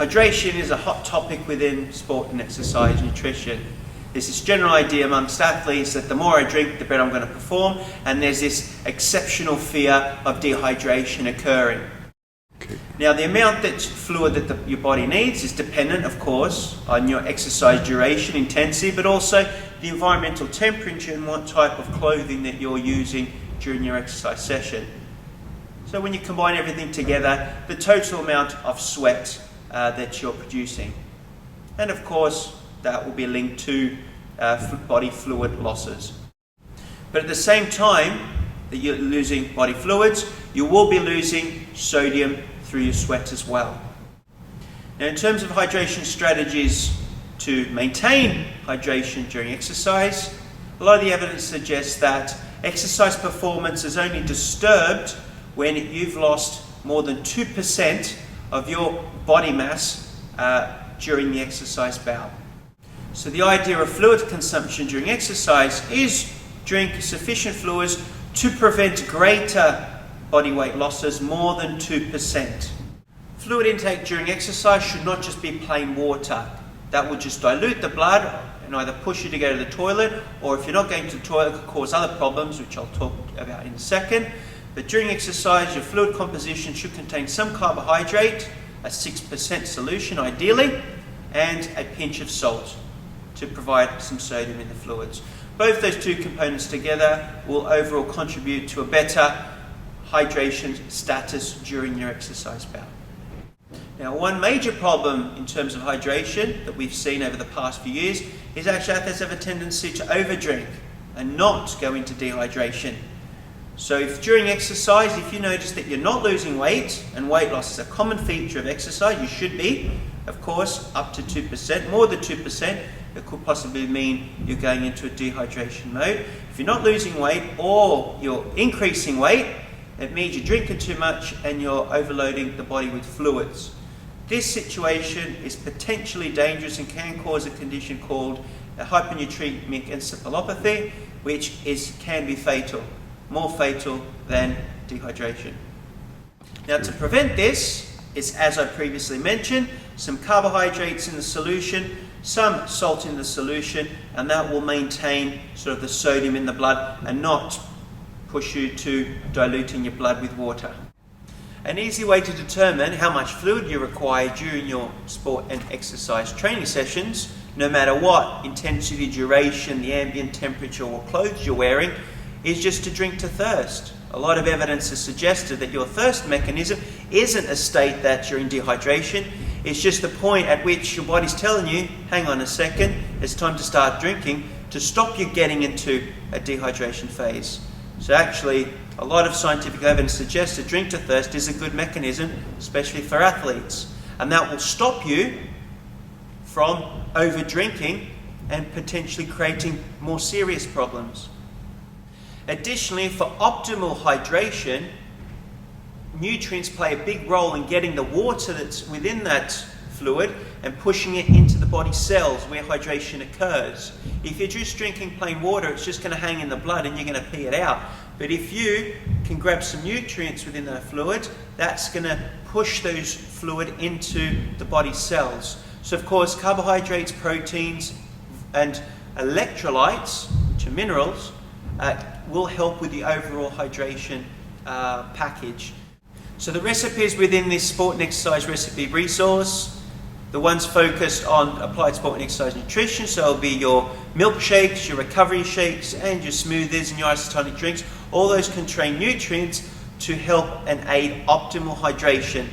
Hydration is a hot topic within sport and exercise nutrition. There's this general idea amongst athletes that the more I drink, the better I'm going to perform, and there's this exceptional fear of dehydration occurring. Okay. Now, the amount of fluid that your body needs is dependent, of course, on your exercise duration, intensity, but also the environmental temperature and what type of clothing that you're using during your exercise session. So when you combine everything together, the total amount of sweat that you're producing. And of course, that will be linked to body fluid losses. But at the same time that you're losing body fluids, you will be losing sodium through your sweat as well. Now, in terms of hydration strategies to maintain hydration during exercise, a lot of the evidence suggests that exercise performance is only disturbed when you've lost more than 2% of your body mass during the exercise bout. So the idea of fluid consumption during exercise is drink sufficient fluids to prevent greater body weight losses more than 2%. Fluid intake during exercise should not just be plain water. That will just dilute the blood and either push you to go to the toilet, or if you're not going to the toilet, it could cause other problems, which I'll talk about in a second. But during exercise, your fluid composition should contain some carbohydrate, a 6% solution ideally, and a pinch of salt to provide some sodium in the fluids. Both those two components together will overall contribute to a better hydration status during your exercise bout. Now, one major problem in terms of hydration that we've seen over the past few years is actually athletes have a tendency to overdrink and not go into dehydration. So if during exercise, if you notice that you're not losing weight, and weight loss is a common feature of exercise, you should be, of course, up to 2%, more than 2%, it could possibly mean you're going into a dehydration mode. If you're not losing weight or you're increasing weight, it means you're drinking too much and you're overloading the body with fluids. This situation is potentially dangerous and can cause a condition called a hyponatremic encephalopathy, which can be fatal. More fatal than dehydration. Now, to prevent this, it's, as I previously mentioned, some carbohydrates in the solution, some salt in the solution, and that will maintain sort of the sodium in the blood and not push you to diluting your blood with water. An easy way to determine how much fluid you require during your sport and exercise training sessions, no matter what intensity, duration, the ambient temperature or clothes you're wearing, is just to drink to thirst. A lot of evidence has suggested that your thirst mechanism isn't a state that you're in dehydration. It's just the point at which your body's telling you, hang on a second, it's time to start drinking, to stop you getting into a dehydration phase. So actually, a lot of scientific evidence suggests that drink to thirst is a good mechanism, especially for athletes. And that will stop you from over drinking and potentially creating more serious problems. Additionally, for optimal hydration, nutrients play a big role in getting the water that's within that fluid and pushing it into the body cells where hydration occurs. If you're just drinking plain water, it's just going to hang in the blood and you're going to pee it out. But if you can grab some nutrients within that fluid, that's going to push those fluid into the body cells. So of course, carbohydrates, proteins, and electrolytes, which are minerals, will help with the overall hydration package. So the recipes within this sport and exercise recipe resource, the ones focused on applied sport and exercise nutrition, so it'll be your milkshakes, your recovery shakes, and your smoothies and your isotonic drinks. All those contain nutrients to help and aid optimal hydration.